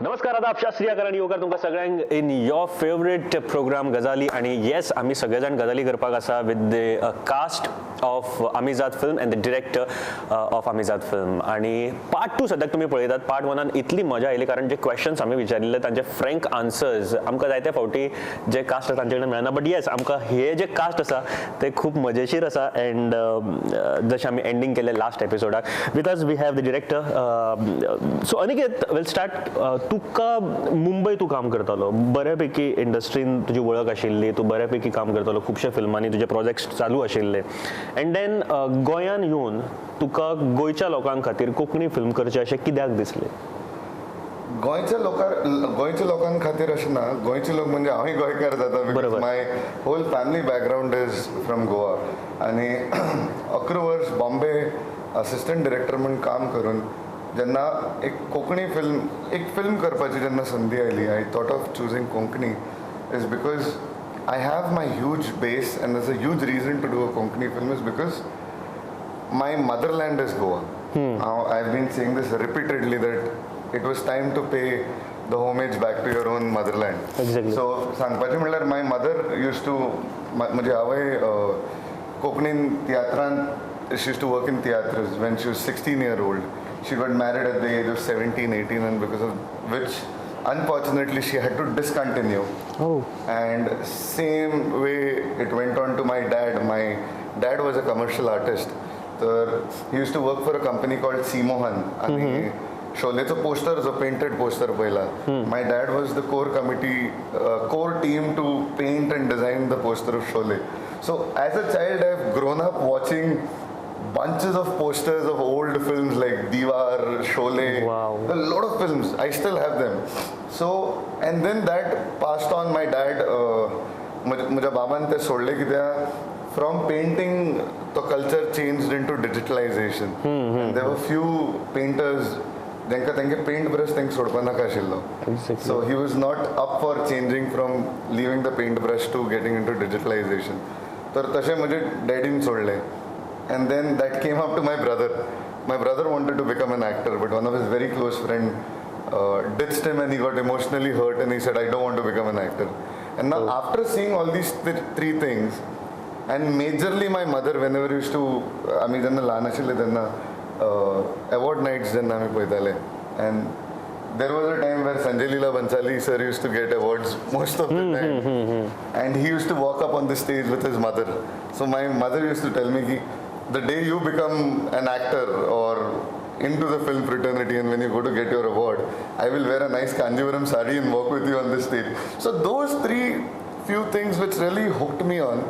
नमस्कार, आदाब, शास्त्रीय आणि योगा तुमकां सगळ्यांक इन योर फेवरेट प्रोग्राम गजाली. आणि येस, आमी सगळेजाण गजाली करपाक आसा with the cast of Amizad film and the director of Amizad film. आणि पार्ट 2 सद्याक तुम्ही पळयतात. पार्ट 1 इतली मजा आयली कारण जे क्वेश्चन्स आमी विचारिल्ले तांचे फ्रँक आन्सर्स आमकां जायते फावटी जे कास्ट आसा तांचे कडेन मेळना. बट येस, आमकां हे जे कास्ट आसा ते खूब मजेशीर आसा. एंड जशें आमी एंडींग केलें लास्ट एपिसोडाक with us we have the director. So Aniket, will start. तुका मुंबय तू काम करतालो, बऱ्यापैकी इंडस्ट्रीन तुजी वळख आशिल्ली, तू बऱ्यापैकी काम करतालो, खुबशा फिल्मांनी तुजे प्रोजेक्ट्स चालू आशिल्ले. एंड देन गोंयान येवन तुका गोंयच्या लोकां खातीर कोंकणी फिल्म करचें अशें कित्याक दिसलें? गोंयच्या लोकां खातीर अशें ना. गोंयचे लोक म्हणजे हांवूय गोंयकार जाता. Because my whole family background is from Goa. आनी 11 वर्स बॉम्बे असिस्टंट डिरेक्टर म्हणून काम करून जेन्ना एक कोंकणी फिल्म करपाची जेन्ना संदी आयली, I thought of choosing Konkani is because I have my huge base and that's a huge reason to do a Konkani film is because my motherland is Goa. I have been saying this repeatedly that it was time to pay the homage back to your own motherland. So सांगपाचें म्हणल्यार माय mother use to, म्हणजे आवय कोंकणीन तियात्रांत, she use to work in tiatrs when she was 16 years old. She got married at the age of 17, 18, and because of which, unfortunately, she had to discontinue. Oh. And same way it went on to my dad. My dad was a commercial artist. So he used to work for a company called C. Mohan. And Shole's poster was a painted poster. My dad was the core team to paint and design the poster of Sholay. So as a child, I've grown up watching bunches of posters of old films like Diwar, Sholay, a lot of films. I still have them. So, and then that passed on. My dad, मुझे बाबान ते सोडले कित्याक from painting the culture changed into digitalization. And there were few painters जेंका तेंगे paint brush तेंक सोडपा नाका आशिल्लो. So he was not up for changing from leaving the paint brush to getting into digitalization. तर तशें म्हजे डॅडीन सोडलें. And then that came up to my brother. My brother wanted to become an actor, but one of his very close friend ditched him and he got emotionally hurt and he said, I don't want to become an actor. And now after seeing all these three things, and majorly my mother, whenever used to, आमी जेन्ना ल्हान आशिल्ले तेन्ना award nights जेन्ना आमी पळयताले, and there was a time where Sanjay Leela Bhansali sir used to get awards most of the time. And he used to walk up on the stage with his mother. So my mother used to tell me ki, the day you become an actor or into the film fraternity and when you go to get your award, I will wear a nice Kanjivaram sari and walk with you on the stage. So those few things which really hooked me on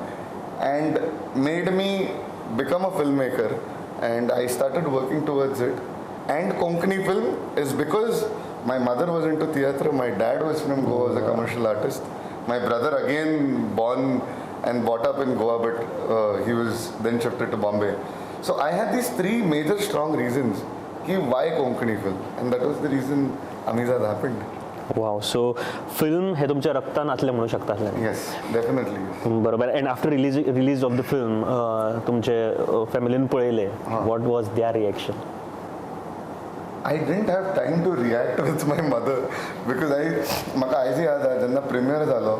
and made me become a filmmaker, and I started working towards it. And Konkani film is because my mother was into theatre, my dad was from Goa as a commercial artist, my brother again born and brought up in Goa, but he was then shifted to Bombay. So I had these three major strong reasons why Konkani film, and that was the reason Amizade happened. Wow, so film हे तुमच्या रक्तान आसले म्हणू शकता. Yes, definitely. बरोबर. And after release of the film, तुमचे फॅमिलीन पळयले, what was their reaction? I didn't have time to react with my mother because म्हाका आयज याद आसा जेन्ना प्रिमियर जालो,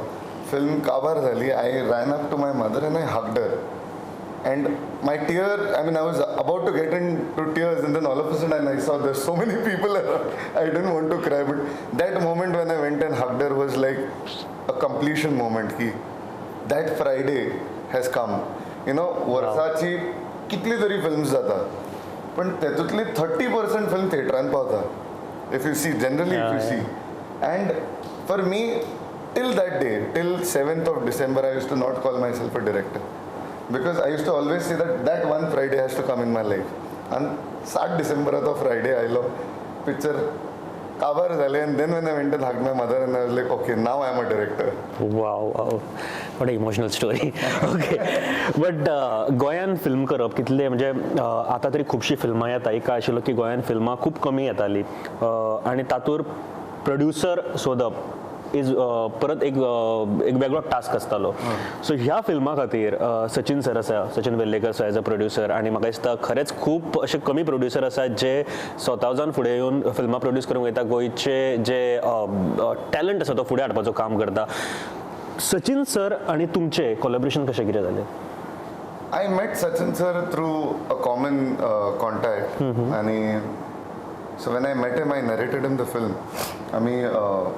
फिल्म काबार जाली, I ran up to my mother and I hugged her. And my tear, I mean, I was about to get into tears, and then all of a sudden I saw there's so many people around. I didn't want to cry, but that moment when I went and hugged her was like a completion moment. Ki that Friday has come. You know, वर्साची कितली तरी films जाता, पण तेतूंतली 30% film थिएटरान पावता. If you see, generally if you see. And for me, till that day, till 7th of December, I used to not call myself a director. Because I used to always say that one Friday has to come in my life. And 7 December to Friday, I love picture cover zale, and then when I went and hugged my mother and I was like, okay, now I am a director. Wow. What an emotional story. Okay. But गोंयान film करप कितले, म्हणजे आता तरी खुबशी फिल्मां येता. एक आशिल्लो की गोंयान फिल्मां खूब कमी येताली, आनी तातूंत प्रोड्युसर सोदप इज परत एक वेगळो टास्क आसतालो. सो ह्या फिल्मा खातीर सचिन सर आसा, Sachin Vellekar sir as a producer, आनी म्हाका दिसता खरेंच खूब अशे कमी प्रोड्युसर आसात जे स्वता जावन फुडें येवन फिल्मां प्रोड्यूस करूंक वयता. गोंयचे जे टॅलंट आसा तो फुडें हाडपाचो काम करता. सचिन सर आनी तुमचे कोलॅबोरेशन कशें कितें जालें? I met Sachin sir through a common contact, and so when I met him, I narrated him the film. आम्ही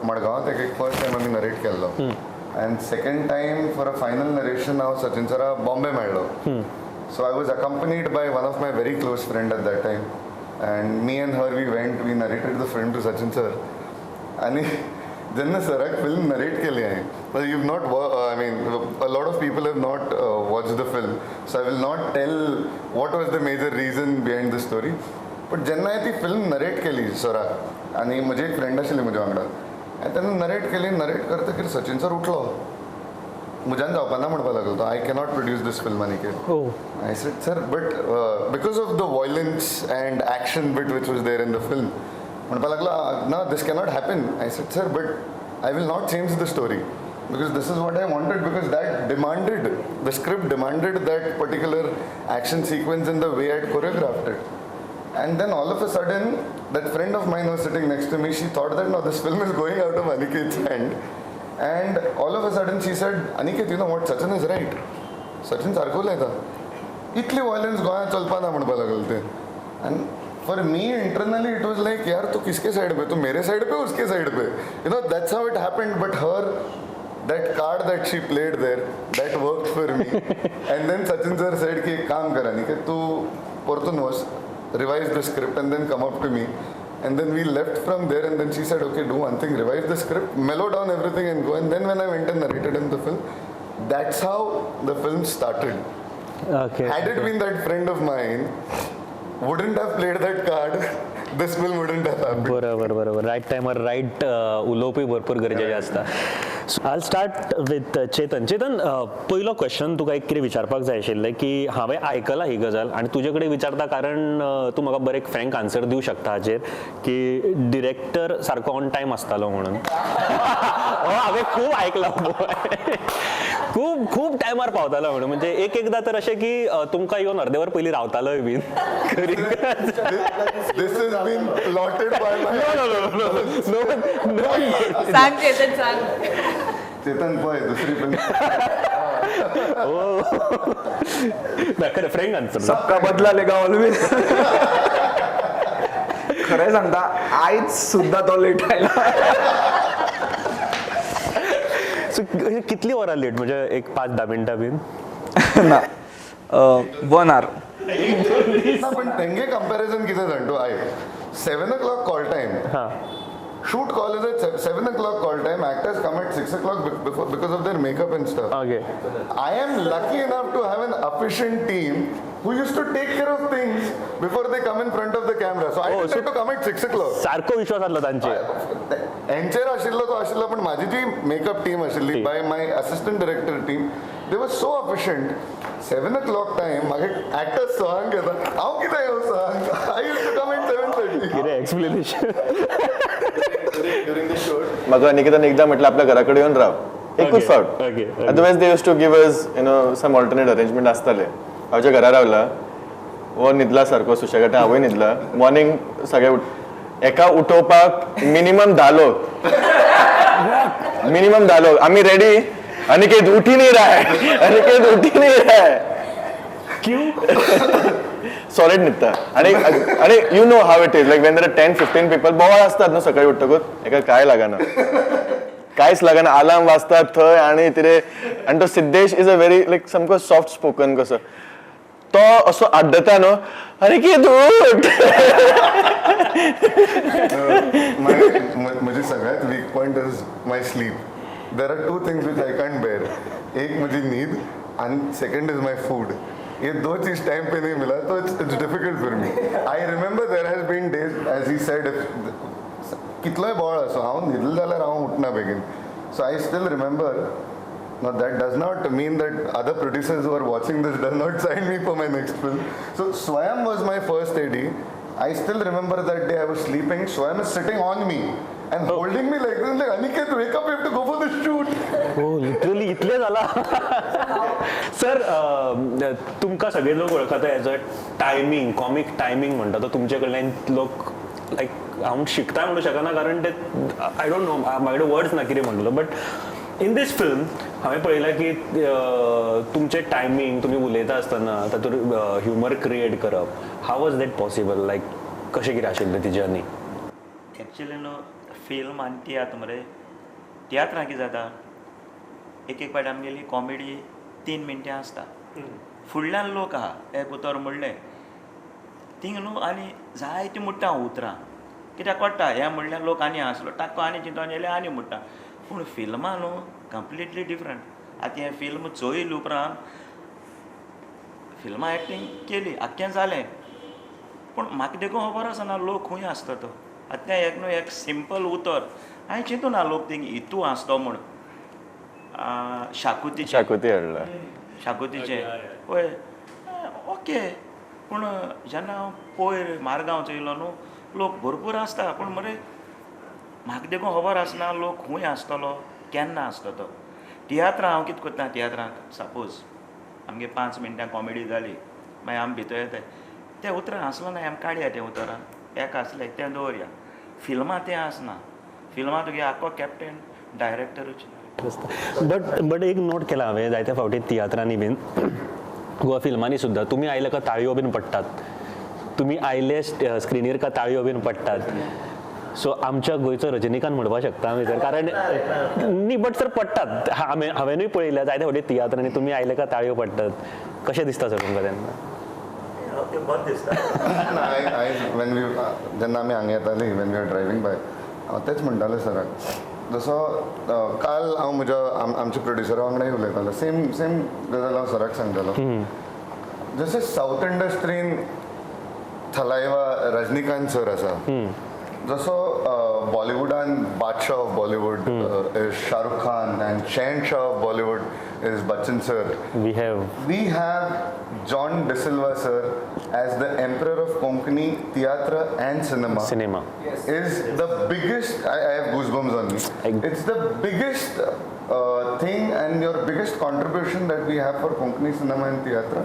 मडगांवात एक फर्स्ट टाइम आम्ही नरेट केल्लो, and second time for a final narration हांव सचिन सरा बॉम्बे मेळ्ळो. So I was accompanied by one of my very close friend at that time, and me and her we narrated the film to Sachin sir. आणि जेन्ना सराक film narrate केली हांवें, you've not I mean a lot of people have not watched the film, so I will not tell what was the major reason behind the story. But जेन्ना हांवें ती film narrate केली सराक, आनी म्हजी एक फ्रेंड आशिल्ली म्हज्या वांगडा, हांवें तेन्ना नरेट करतकीर सचिन सर उठलो, म्हज्यान जावपाना म्हणपाक लागलो तो, I cannot produce this film Aniket. I said sir but because of the violence and action bit which was there in the film, म्हणपाक लागला ना this cannot happen. I said sir but I will not change the story because this is what I wanted, because the script demanded that particular action sequence in the way I'd choreographed it. And then all of a sudden that friend of mine was sitting next to me, she thought that no, this film is going out of Aniket's hand, and all of a sudden she said, Aniket, you know what, Sachin is right, Sachin सारको उलयता, इतली violence गोंयांत चलपाना म्हणपाक लागलो ते. And for me internally it was like, यार तू किसके side पे, तू मेरे side पे उसके side pay, you know, that's how it happened. But her, that card that she played there, that worked for me. And then Sachin sir said कि काम कर Aniket, तू परतून वच, revise the script and then come up to me. And then we left from there, and then she said, okay, do one thing, revise the script, mellow down everything and go. And then when I went and narrated in the film, that's how the film started. Okay. Had it been that friend of mine wouldn't have played that card, this film wouldn't have happened. बरोबर. Right टायमार right उलोवपूय भरपूर गरजेचें आसता. So I start with Chetan. पयलो question तुका एक कितें विचारपाक जाय आशिल्लें, की हांवें आयकलां ही गजाल आनी तुजे कडेन विचारता, कारण तूं म्हाका बरें फ्रँक आन्सर दिवंक शकता हाचेर, की डिरेक्टर सारको ऑन टायम आसतालो म्हणून. हांवें खूब आयकलां, खूब टायमार पावतालो म्हणून. म्हणजे एकदां तर अशें की तुमकां येवन अर्दे वर पयलीं रावतालोय bin. This has been plotted by my... No. सांग चेतन, सांग. चेतन पळय दुसरी पण खरं फ्रँक आन्सर. सबका बदला लेगा ऑलवेज. खरं सांगता आयज सुद्धा तो लेट आयला. सो कितली वरां लेट, म्हणजे एक 5-10 मिनटां बीन? ना 1 hour. ना पण तेंगे कंपॅरिजन कितें जाणटो, I 7 o'clock call time. Shoot call is at 7 o'clock call time. Actors come at 6 o'clock because of their makeup and stuff. Okay. I am lucky enough to have an efficient team who used to take care of things before they come in front of the camera. So I didn't have to come at 6 o'clock. सारको विश्वास आसलो तांचे. हेंचेर आशिल्लो तो आशिल्लो, पण माझी जी makeup team आशिल्ली by my assistant director team, they were so efficient. 7 o'clock time म्हाका एक्टर्स सांग घेता, हांव कितें येवं सांग, I used to come at 7:30. कितें एक्सप्लेनेशन. म्हाका अनिकेतान एकदां म्हटलं आपल्या घरा कडेन येवन राव, एकूच फावट. Otherwise they use to give us some alternate arrangement आसताले. हांवच्या घरा रावला, वो न्हिदला सारको सुशेगाद, हांवूय न्हिदला. मॉर्निंग सगळे एका उठोवपाक मिनिमम 10 लोक. आम्ही रेडी. अनिकेत उठी नहीं रहा है, अनिकेत उठी नहीं रहा है. क्यों? सॉलिड न्हिदता. आणि you know how it is, like when there are 10-15 people बोवाळ असतात न्हू सकाळी उठतकूच, एका कांयच लागना. आलार्म वाजतात थंय आनी तिरे. आनी तो सिद्धेश इज अ व्हेरी लायक सामको सॉफ्ट स्पोकन कसो. तो असो आड्डता न्हू, अनिकेत उठ. म्हजी सगळ्यात weak point is my sleep. There are 2 things which I can't bear. एक मुझे नींद and second is my food. ये 2 चीज टाइम पे नहीं मिला तो it's difficult for me. I remember there has been days, as he said, कितलोय बोवाळ असो हांव न्हिदलो जाल्यार हांव उठना बेगीन. So I still remember. Now that does not mean that other producers who are watching this does not sign me for my next film. So Swayam was my first AD. I still remember that day I was sleeping. Swayam is sitting on me and holding me like this, like, Aniket, wake up, we have to go for the shoot. हो literally इतले जाला sir तुमकां सगळे लोक वळखता as a timing comic timing म्हणटा तो तुमचे कडल्यान लोक लायक हांव शिकता म्हणू शकना कारण ते आय डोंट नो म्हाजे वर्ड्स ना कितें म्हणटलो बट इन दीस फिल्म हांवें पळयलां की तुमचे टायमींग तुमी उलयता आसतना तातूंत ह्युमर क्रिएट करप हाव वॉज दॅट पॉसिबल लायक कशें कितें आशिल्लें ती जर्नी एक्चुअली न्हू फिल्म आनी तियात्र मरे तियात्रां कितें जाता एक पाटी आमगेली कॉमेडी 3 मिनटां आसता फुडल्यान लोक आहा एक उतर म्हणलें थिंग न्हू आनी जायतीं मुट्टा उतरां कित्याक पडटा हें म्हणल्यार लोक आनी आसलो टाक्को आनी चिंतून येयले आनी मुट्टा पूण फिल्मां न्हू कंप्लिटली डिफरंट आतां हें फिल्म चोयल उपरांत फिल्मां एक्टींग केली आख्खें जालें पूण म्हाका देखून खबर आसना लोक खंय आसता तो आतां एक न्हू एक सिंपल उतर हांवें चिंतून ना लोक थिंग हितू आसतो म्हूण शाकुती हाडला शाकोतीचे पळय ओके पूण जेन्ना हांव पयर मारगांवचो येयलो न्हू लोक भरपूर आसता पूण मरे म्हाका देखून खबर आसना लोक खंय आसतलो केन्ना आसतो तो तियात्रां हांव कितें करता तियात्रांक सपोज आमगे 5 मिनटां कॉमेडी जाली मागीर आमी भितर येताय तें उतरां आसलो ना आमी काडया तें उतरां एक आसलें तें दवरया फिल्मां तें आसना फिल्मां तुगे आख्खो कॅप्टन डायरेक्टरूच बट एक नोट केला हांवें जायत्या फावटी तियात्रांनी बीन गोवा फिल्मांनी सुद्दां तुमी आयले का ताळयो बीन पडटात तुमी आयले स्क्रिनीर का ताळयो बीन पडटात सो आमच्या गोंयचो रजनीकांत म्हणपाक शकता आमी तर कारण न्ही बट सर पडटात हांवेनूय पळयल्या जायत्या फावटी तियात्रांनी तुमी आयले का ताळयो पडटात कशें दिसता सर तुमकां तेन्ना बरें दिसता जेन्ना आमी हांगा येतालीं when we are driving by हांव तेच म्हणटालें सराक जसो काल हांव म्हज्या आमच्या प्रोड्युसरा वांगडाय उलयतालो सेम गजाल हांव सराक सांगतालो जशें सावथ इंडस्ट्रीन थलायवा रजनीकांत सर आसा जसो बॉलिवूडान Badshah of Bollywood is Shahrukh Khan and Shahenshah of Bollywood is Bachchan sir we have John De Silva sir as the emperor of Konkani theatre and cinema. Is the biggest, I have goosebumps on me. It's the biggest thing and your biggest contribution that we have for Konkani cinema and theatre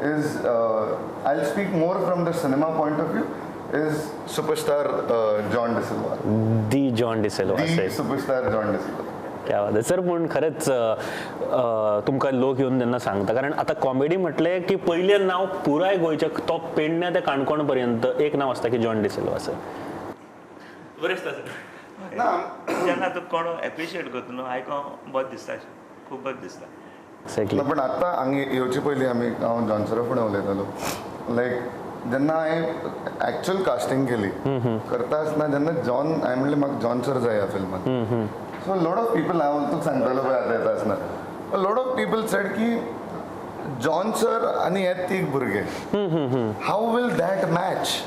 is, I'll speak more from the cinema point of view, is superstar John De Silva. The John De Silva. The superstar John De Silva. क्या बात आहे sir पूण खरेंच तुमकां लोक येवन जेन्ना सांगता कारण आतां कॉमेडी म्हटलें की पयलें नांव पुराय गोंयच्या तो पेडण्या ते काणकोण पर्यंत एक नांव आसता की जॉन डिसिल्वा सर बरें दिसता सर जेन्ना तूं कोण एप्रिशिएट करता न्हू आयकोन बरें दिसता खूब बरें दिसता एक्झॅक्टली पण आतां हांगा येवचे पयलीं हांव जॉन सरा फुडें उलयतालो लायक जेन्ना हांवें एक्चुअल कास्टिंग केली करता आसतना जेन्ना जॉन हांवें म्हणलें म्हाका जॉन सर जाय ह्या फिल्मांत सो लॉट ऑफ पीपल हांव तुका सांगतालो पळय आतां येता आसतना लॉट ऑफ पीपल सेड की जॉन सर आनी हे तीग भुरगे how will that match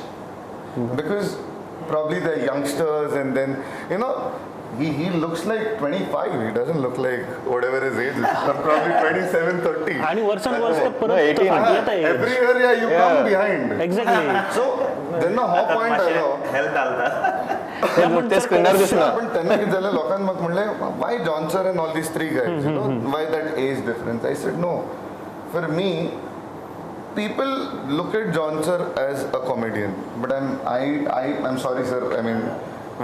because probably the youngsters and then you know he looks like 25 he doesn't look like whatever his age is probably 27 30 आणि वर्सान वर्स परत 18 every year yeah you come behind exactly so then the whole point आलो health घालता ते screener दिसना पण त्यांना किती झालं लोकांनी मग म्हणले why John sir and all these three guys you know why that age difference I said no for me people look at John sir as a comedian but I'm sorry sir I mean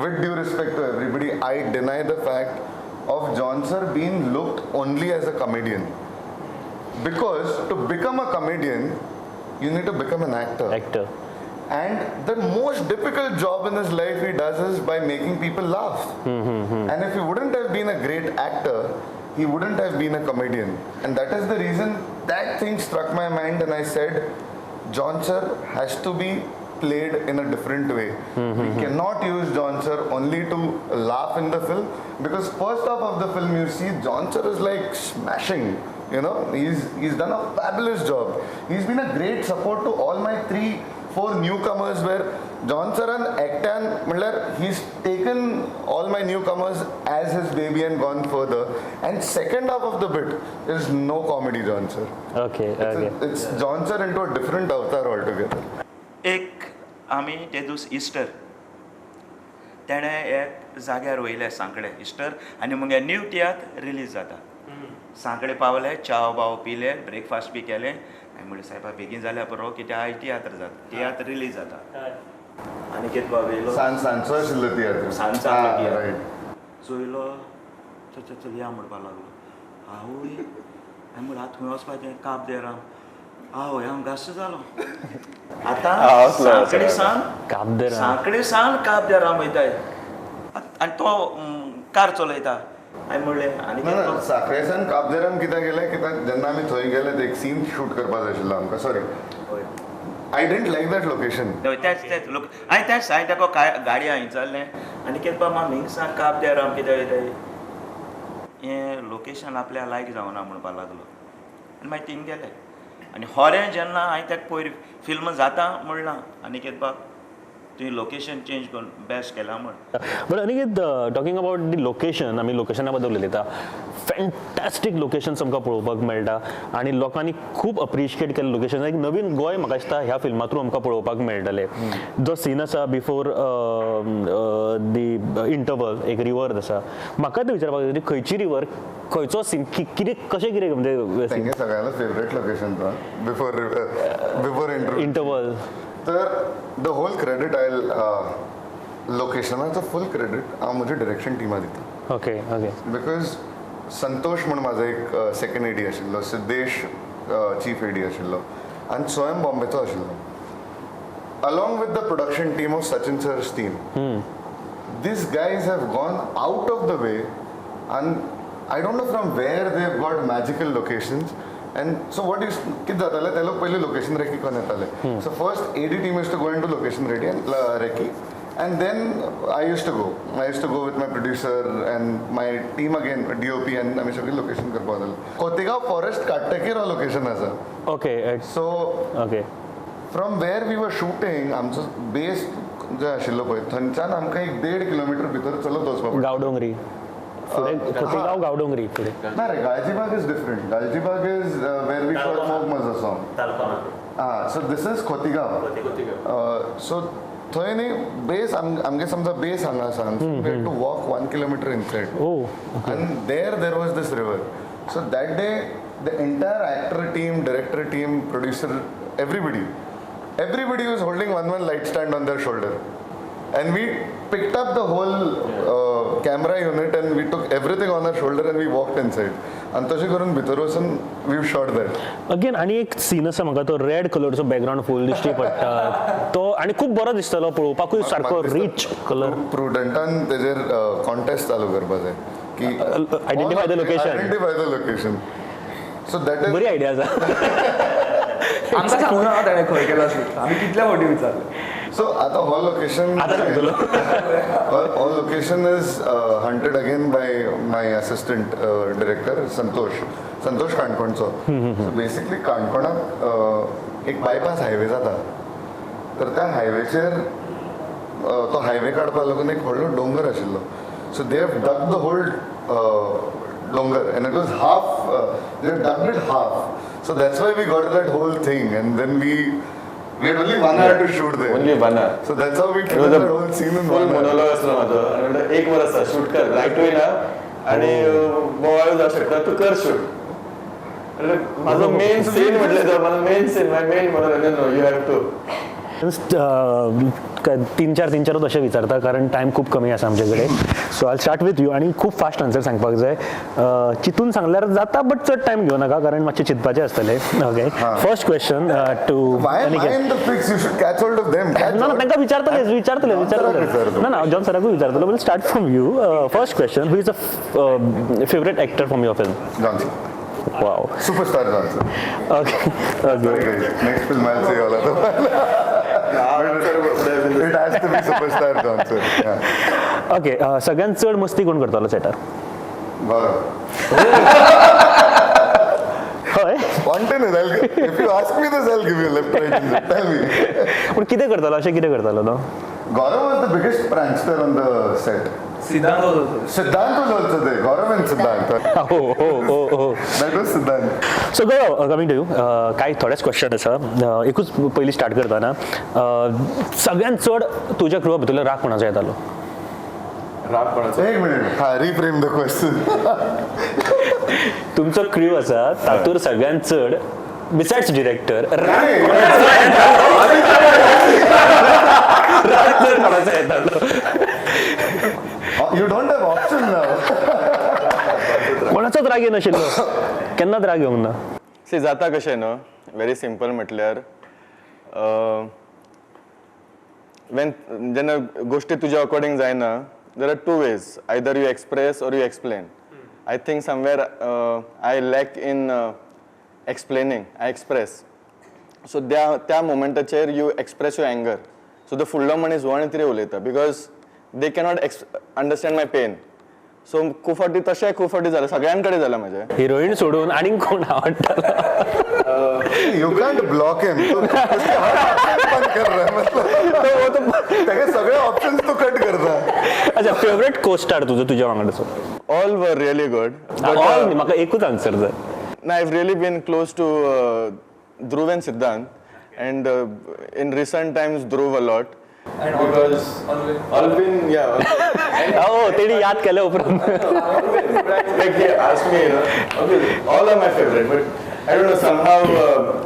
with due respect to everybody I deny the fact of John sir being looked only as a comedian because to become a comedian you need to become an actor and the most difficult job in his life he does is by making people laugh and if he wouldn't have been a great actor he wouldn't have been a comedian and that is the reason that thing struck my mind and I said John sir has to be played in a different way we cannot use John sir only to laugh in the film because first half of the film you see John sir is like smashing you know he's done a fabulous job he's been a great support to all my 3-4 newcomers where John sir and Ektan he's taken all my newcomers as his baby and gone further and second half of the bit is no comedy John sir okay it's John sir into a different avatar altogether एक आमी ते दीस Easter तेणें एक जाग्यार वयले सांकडे Easter आनी मुगे new tiatr release जाता सांकडे पावले चाव बाव पिले ब्रेकफास्ट बी केलें हांवें म्हणलें सायबा बेगीन जाल्यार पुरो कित्याक आयज तियात्र रिलीज जाता आनी कितें बाबा येयलो सांचो आशिल्लो तियात्र सांजचो रायट चोयलो चल या म्हणपाक लागलो आवय हांवें म्हणलें आतां खंय वचपाचें काब दे राम आवय हांव घास्ट जालो आतां सांकडे सान काब दे राम वयताय आनी तो कार चलयता हांवें म्हणलें आनी साखळेसान काबदेराम कित्याक गेले कित्याक जेन्ना आमी थंय गेले ते एक सीन शूट करपाक जाय आशिल्लो आमकां sorry I didn't like that location तेच लोक हांवें तेच हांवें ताका गाडी हांवें चल्लें आनी कितें बाबा हिंगसा काब दे राम कितें वयताय हें लोकेशन आपल्या लायक जावना म्हणपाक लागलो आनी मागीर थिंग गेले आनी होरें जेन्ना हांवें ताका पयर फिल्म जाता म्हणलां आनी कितें बाब तुवें लोकेशन चेंज करून बेस्ट केला म्हण but Aniket talking about the location आमी लोकेशना बद्दल उलयता फॅन्टॅस्टीक लोकेशन्स आमकां पळोवपाक मेळटा आनी लोकांनी खूब अप्रिशिएट केले लोकेशन एक नवीन गोंय म्हाका दिसता ह्या फिल्मा थ्रू आमकां पळोवपाक मेळटलें जो सीन आसा बिफोर दी इंटरवल एक रिवर आसा म्हाका तें विचारपाक जाय खंयची रिवर खंयचो सीन कितें कशें कितें म्हणजे तेंगे सगळ्यांना फेवरेट लोकेशन तो बिफोर इंटरवल तर द होल क्रेडीट आय लोकेशनाचो फूल क्रेडीट हांव म्हज्या डिरेक्शन टिमा दिता ओके ओके बिकॉज संतोष म्हण म्हाजो एक सेकंड एडी आशिल्लो सिद्धेश चीफ एडी आशिल्लो आनी स्वयं बॉम्बेचो आशिल्लो along with the production team of Sachin sir's team. These guys have gone out of the way and I don't know from where they've got magical locations and so what is कित जाताले ते लोक पयली location recce कोन येताले so first AD team used to go into location recce and then I used to go with my producer and my team again DOP and आमी सगळी location करपाक वताले खोतिगांव फॉरेस्ट काडटकीर हो लोकेशन आसा okay so okay from where we were shooting आमचो base जो आशिल्लो पळय थंयच्यान आमकां 1.5 किलोमीटर भितर चलत वचपाक गांवडोंगरी फुडें खोतिगांव गांवडोंगरी फुडें ना रे Galjibag is different Galjibag is where we shot Mog Maza song so this is Khotigao so थंय न्ही बेस आमगे समजा बेस हांगा आसा we had to walk 1 kilometre inside आनी there was this river so that day the entire actor team director team producer everybody was holding one light stand on their shoulder and we picked up the whole camera unit and we took everything on our shoulder and we walked inside and तशें करून भितर वचून we've shot that again आनी एक scene आसा म्हाका तो red कलरचो background फूल दिश्टी पडटा तो आनी खूब बरो दिसतलो पळोवपाकूय सारको रिच कलर प्रुडंटान तेजेर कॉन्टेस्ट चालू करपाक जाय की identify the location so that is बरी आयडिया आसा आमकां सांगूं ना ताणें खंय केला शूट आमी कितल्या फावटी विचारलें सो आतां हो लोकेशन हो location is hunted again by my assistant director Santosh काणकोणचो सो बेसिकली काणकोणाक एक बायपास हायवे जाता तर त्या हायवेचेर तो हायवे काडपाक लागून एक व्हडलो डोंगर आशिल्लो so they have dug the whole डोंगर and it was half they dug it half so that's why we got that whole thing and then we had only 1 hour to shoot there only 1 hour so that's how we killed the whole scene in 1 hour monologue असलो माझो आणि एक वर असा shoot कर right way ना आणि बोवाळ जाऊ शकता तू कर शूट माझो मेन सीन म्हटलं तर मला मेन सीन माय मेन मनोरंजन नो यू हॅव टू तीन चारच अशें विचारता कारण टायम खूब कमी आसा आमचे कडेन so I start with you आनी खूब फास्ट आन्सर सांगपाक जाय चिंतून सांगल्यार जाता बट चड टायम घेवं नाका कारण मातशें चिंतपाचें आसतलें okay first question to why am I in the fix you should catch hold of them ना तांकां विचारतले ना ना जॉन सराकूय विचारतलो will start from you first question who is a favourite actor from your film Johnson wow superstar Johnson okay next film I'll say all of them it has to be superstar Johnson yeah okay सगळ्यांत चड मस्ती कोण करतालो सेटार हय spontaneous if you ask me this I'll give you left right and left. Tell me पूण कितें करतालो तो Gaurav was the biggest prankster on the set सिद्धांत Siddhant was also there Gaurav and Siddhant हो that was Siddhant so Gaurav coming to you कांय थोडेच question आसा एकूच पयलीं स्टार्ट करतना सगळ्यांत चड तुज्या ग्रुपा भितरलो राग कोणाचो येतालो राग कोणाचा? एक मिनिट, हा रिफ्रेम द क्वेश्चन. तुमचो क्रू आसा तातूर सगळ्यात चड besides director you don't have option नाव. कोणाचोच राग येनाशिल्लो, केन्नाच राग येवंक ना. सी जाता कशें न्हू, व्हेरी सिंपल म्हटल्यार जेन्ना गोश्टी तुज्या अकॉर्डिंग जायना, there are two ways, either you express or you explain. I think somewhere I lack in explaining, I express. So त्या मोमेंटाचेर you express your anger. So the फुडलो मनीस वण कितें उलयता, because they cannot understand my pain. So खूब फावटी तशें खूब फावटी जालें, सगळ्यां कडेन जालां म्हजें. हिरोईन सोडून आणि कोण आवडटा? यू कॅन्ट ब्लॉक हिम. बंद कर रहा है मतलब त्याचे सगळे ऑप्शन्स तू कट करता. अच्छा, फेवरेट को-स्टार तुझ्या वांगडचो? All were really good. All म्हाका एकूच आन्सर जाय. No, I've really been close to Dhruv and Siddhant, and in recent times Dhruv a lot. And always Alvin, yeah. तेणी याद केल्या उपरांत Like he asked me, all are my favorite, but I don't know, somehow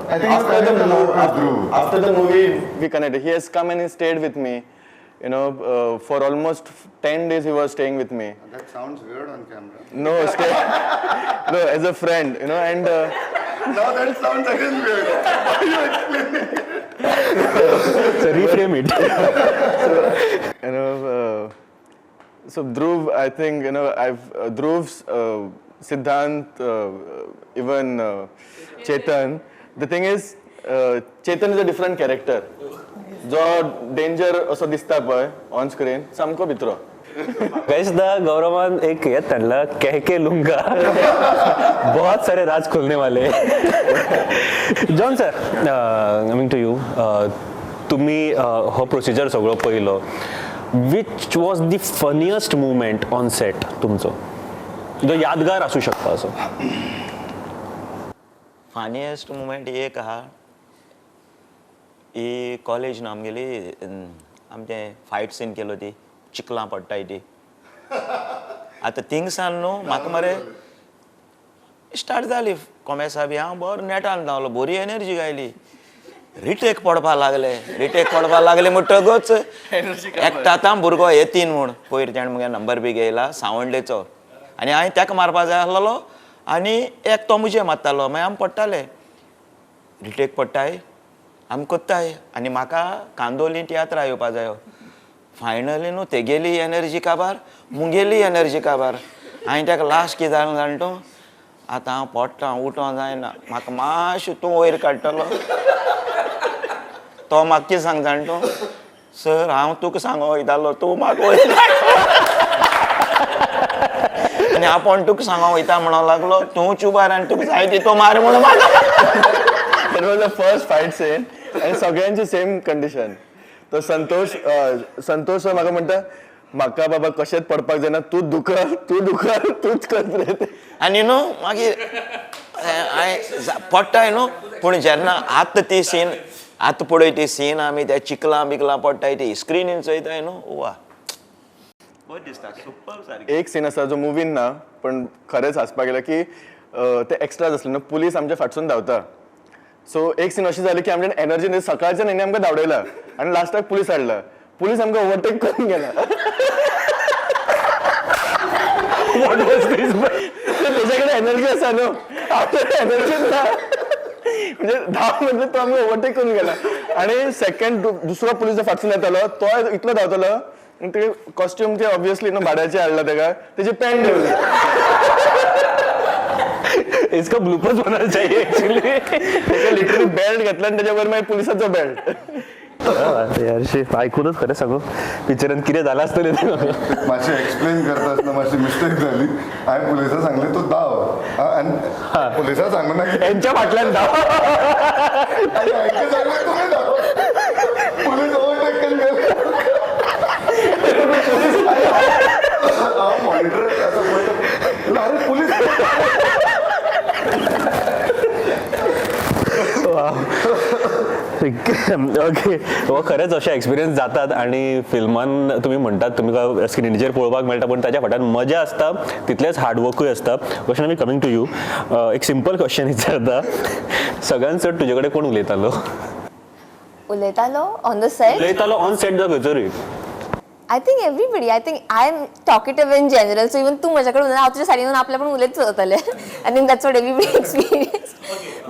I think you connected a lot with Dhruv. after the movie we connected. He has come and he stayed with me, for almost 10 days he was staying with me. That sounds weird on camera. No, no, as a friend, and Now that sounds again weird. Reframe it. So Dhruv, I think I've Dhruv's Siddhant, even Chetan. The thing is, Chetan is a different character. जो danger असो दिसता पळय on screen, सामको भितरो. गैसदा गौरवान एक ये त्यांना कहके लूंगा. बहुत सारे राज खोलने वाले. John sir, coming to you. तुम्ही हो प्रोसिजर सगळो पळयलो. Which was the funniest movement on set तुमचो, जो यादगार असू शकता असो? फानियस्ट मुमेंट एक आहा, ही कॉलेज न्हू आमगेली आमचे फायट सीन केलो ती चिकलां पडटाय ती. आतां थिंगसान न्हू म्हाका मरे स्टार्ट जाली कोमेसा बी. हांव बरो नेटान धांवलो, बरी एनर्जी गायली. रिटेक पडपा लागले म्हणटकूच एकटात भुरगो येतीन म्हूण पयर तेणें मुगे नंबर बी घेयला सावंडलेचो, आनी हांवें तेका मारपा जाय आसलो आनी एक तो मुजे मारतालो. मागीर आमी पडटाले, रिटेक पडटाय, आमी कोत्ताय, आनी म्हाका कांदोली तियात्रा येवपा जायो. फायनली न्हू तेगेली एनर्जी काबार, मुगेली एनर्जी काबार. हांवें तेका लास्ट कितें जालें जाणटो, आतां हांव पडटा, उठों जायना, म्हाका मातशें तूं वयर काडटलो. तो म्हाका कितें सांग जाणटो, सर हांव तुका सांगो वयतालो, तूं म्हाका वयर आनी आपूण तुका सांगो वयता म्हणूंक लागलो. तूं चुबार आनी तुका जाय ती तो मार म्हणून म्हाका. It was the first fight scene and सगळ्यांची सेम कंडिशन. तो संतोष म्हाका म्हणटा, म्हाका बाबा कशेंच पडपाक जायना, तूं दुकर तूच कर रे. आनी न्हू मागीर हांवें पडटाय न्हू, पूण जेन्ना आतां पळय ती सीन आमी त्या चिकलां बिकलां पडटाय ती स्क्रिनीन चोयताय न्हू, वा बरें दिसता, सुपर सारकें. एक सीन आसा जो मुवीन ना पण खरेंच हांसपाक गेला की ते एक्स्ट्राज आसले न्हू, पुलीस आमच्या फाटसून धांवता. सो एक सीन अशी जाली की आमच्या एनर्जी सकाळच्यान हेणी आमकां धांवडयला आनी लास्टाक पुलीस हाडला. पुलीस आमकां ओवरटेक करून गेला. तेजे कडेन एनर्जी आसा न्हू, एनर्जी ना, म्हणजे धांव म्हणजे तो आमकां ओवरटेक करून गेला. आनी सेकंड दुसरो पुलीस जो फाटसून येतालो तो इतलो धांवतालो, ते कॉस्ट्यूम ते ऑब्वियसली भाड्याचे हाडला तेका, तेजी पॅन्ट घेवली. इसका ब्लूपर्स बनाना चाहिए एक्चुअली. लिटरली बेल्ट घेतला आणि त्याच्यावर मागीर पुलिसाचो बेल्ट. यार ऐकूनच खरं सांगू पिक्चरान कितें जालां आसतलें तें. मातशें एक्सप्लेन करता आसतना मातशी मिस्टेक जाली. हांवें पुलिसांक सांगलें तूं धांव, आनी पुलिसांक सांगूना की यांच्या फाटल्यान धांव. हांवें सांगलें तुमी धांव. पुलीस ओवरटेक करून गेले. हांव मॉनिटर अरे पुलीस. ओके हो खरेंच अशे एक्सपिरियन्स जातात आणि फिल्मान तुम्ही म्हणटात तुमकां स्क्रिनीचेर पळोवपाक मेळटा पण ताच्या फाटल्यान मजा आसता तितलेंच हार्डवर्कूय आसता. क्वेश्चन आमी कमिंग टू यू. एक सिंपल क्वेश्चन विचारता सगळ्यान चड तुजे कडेन कोण उलयतालो ऑन द सेट? उलयतालो ऑन सेट जावं खंयसरूय? I think everybody. I think I'm talkative in general. So even तू माझ्याकडे उलयना हांव तुझ्या सायडीन आपल्या पण उलयत चलतलें. I think that's what everybody experienced.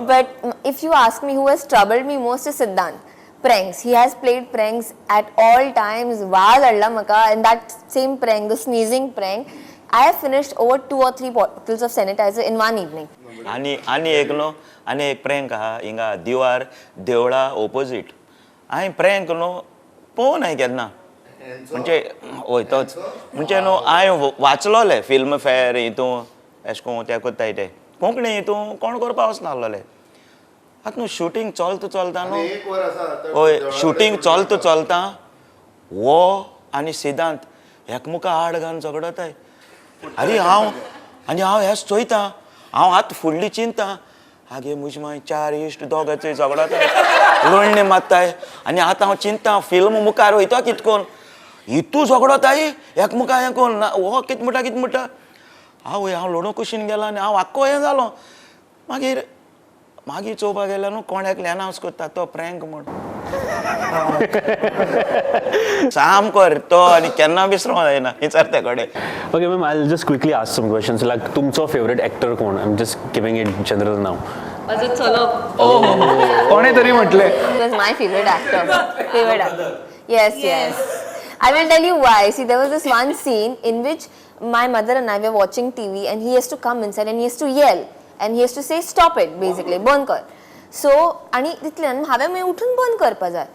But if you ask me who has troubled me most is Siddhant. Pranks. He has played pranks at all times. वाज हाडला म्हाका and that same prank, the sneezing prank, I have finished over 2 or 3 bottles of sanitizer in one evening. आनी एक prank आहा हिंगा दिवार Deola opposite. हांवें prank पळोवं नाय केन्ना. म्हणजे हय तोच म्हणजे हांवें वाचलोलें फिल्म फेर हितू एश कोन ते कोत्ताय ते कोंकणी हितू कोण करपा वचनासलोले. आतां शुटींग चलता चलता हय शुटींग चलता वो आनी सिद्धांत एकमुका आड घालून झगडताय. आरे हांव हेच चोयता हांव आतां फुडली चिंता आगे म्हजी मागीर 4 इश्ट दोगांचोय झगडताय लोणणे मारताय आनी आतां हांव चिंता फिल्म मुखार वयता कितकोन हितू झगडताय एकमुका हें कोन्न हो कितें म्हणटा हांव लोणो कुशीन गेलो आनी हांव आक्को हें जालो मागीर चोवपाक गेल्यार कोणाक अनावंस करता तो प्रँक म्हण सामको रे तो आनी केन्ना विसरूंक जायना विचार ते कडेन. Okay ma'am I just quickly ask some questions like तुमचो फेवरेट एक्टर कोण? I am just giving it general नाव. माझं चलो. कोणे तरी म्हटले He was my favorite actor. Yes. I will tell you why. See, there was this one scene in which my mother and I were watching TV and he has to come inside and he has to yell and he has to say stop it basically, बंद कर. So, आणि तितल्यान हांवें मागीर उठून बंद करपा जाय.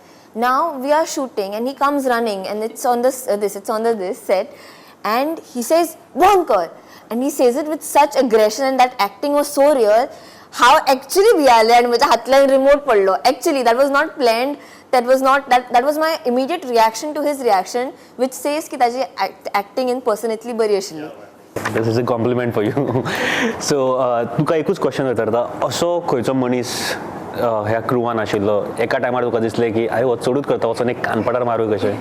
Now we are shooting and he comes running and it's on this set and he says बंद कर and he says it with such aggression and that acting was so real. How actually भियाले आणि म्हज्या हातल्यान remote पडलो. Actually that was not planned. That was my immediate reaction to his reaction, which says की ताजी acting in person इतली बरी आशिल्ली. This is a compliment for you. So तुका एकूच question विचारता असो खंयचो मनीस ह्या क्रुवान आशिल्लो एका टायमार तुका दिसलें की हो चडूच करता वचून एक कानपटार मारूं कशें?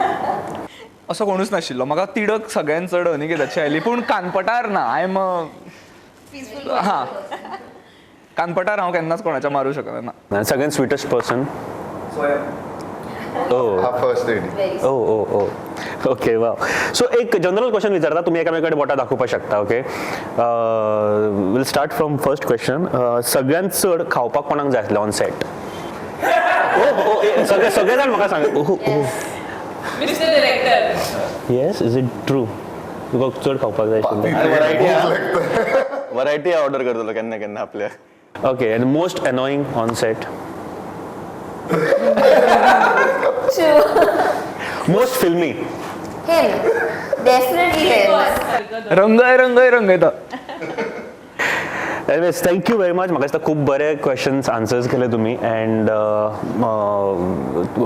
असो कोणूच नाशिल्लो. म्हाका तिडक सगळ्यान चड अनिकेताची आयली पूण कानपटार ना. हां कानपटार हांव केन्नाच कोणाच्या मारूं शकना. सगळ्यान sweetest person? First aid. Okay वा. सो एक जनरल क्वेश्चन विचारता तुम्ही एकामेकाकडे बोटां दाखोवपाक शकता. Okay will start from first question. सगळ्यात चड खावपाक कोणाक जाय आसलें ऑन सेट? सगळे जाण म्हाका सांग. Mr. Director. Yes is it true? तुका चड खावपाक जाय आशिल्लें? वरायटी ऑर्डर करतलो केन्ना केन्ना आपल्या. Okay and most annoying on set? Most filmy? Him. Definitely him. रंग येता. Anyways, thank you very much. म्हाका दिसता खूब बरे क्वेश्चन्स आन्सर्स केले तुम्ही अँड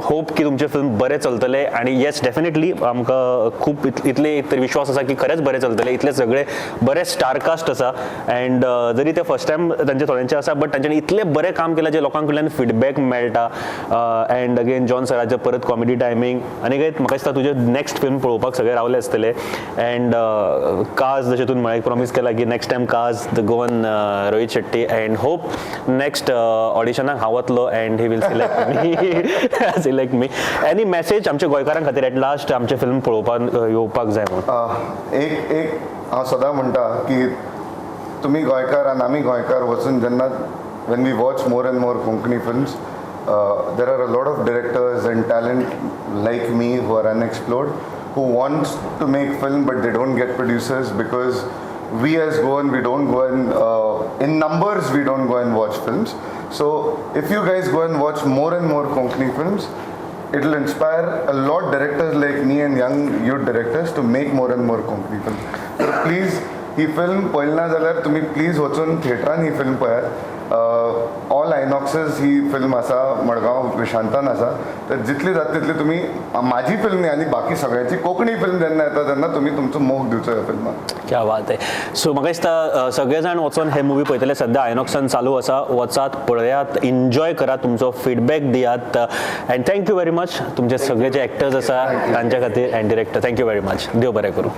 होप की तुमचे फिल्म बरे चलतले आणि येस डेफिनेटली आमकां खूब इतले तरी विश्वास आसा की खरेंच बरे चलतले. इतले सगळे बरे स्टारकास्ट आसा अँड जरी ते फर्स्ट टायम तांचे थोड्यांचे आसा बट तांच्यांनी इतले बरें काम केलां जे लोकां कडल्यान फीडबॅक मेळटा. अँड अगेन जॉन सराचें परत कॉमेडी टायमींग आनी म्हाका दिसता तुजे नेक्स्ट फिल्म पळोवपाक सगळे रावले आसतले. अँड काज जशें तुवें म्हाका प्रॉमीस केला की next time cast the Goan Rohit Shetty and hope next ऑडिशनाक हांव वतलो and he will select me. Any message आमच्या गोंयकारां खातीर एट लास्ट आमचे फिल्म पळोवपाक येवपाक जाय म्हणून? एक हांव सदां म्हणटा की तुमी गोंयकार आनी आमी गोंयकार वचून जेन्ना when we watch more and more Konkani films, there are a lot of directors and talent like me who are unexplored, who want to make film but they don't get producers because we as Goan, we don't go and in numbers we don't go and watch films. So if you guys go and watch more and more Konkani films, it will inspire a lot directors like me and young youth directors to make more and more Konkani films. So please he film पळयली ना जाल्यार तुमी please वचून थिएटरान ही film पळयात all आयनॉक्सेस ही film आसा मडगांव विशांतान आसा तर जितली जाता तितली तुमी माझी फिल्म न्ही आनी बाकी सगळ्यांची कोंकणी फिल्म जेन्ना येता तेन्ना तुमी तुमचो मोग दिवचो ह्या फिल्माक. क्या बात आहे. सो म्हाका दिसता सगळे जाण वचून हे मुवी पळयतले. सध्या आयनॉक्सान चालू आसा. वचात, पळयात, एन्जॉय करात, तुमचो फीडबॅक दियात. अँड थँक्यू व्हेरी मच तुमचे सगळे जे एक्टर्स आसा तांच्या खातीर and director thank you very much. देव बरें करूं.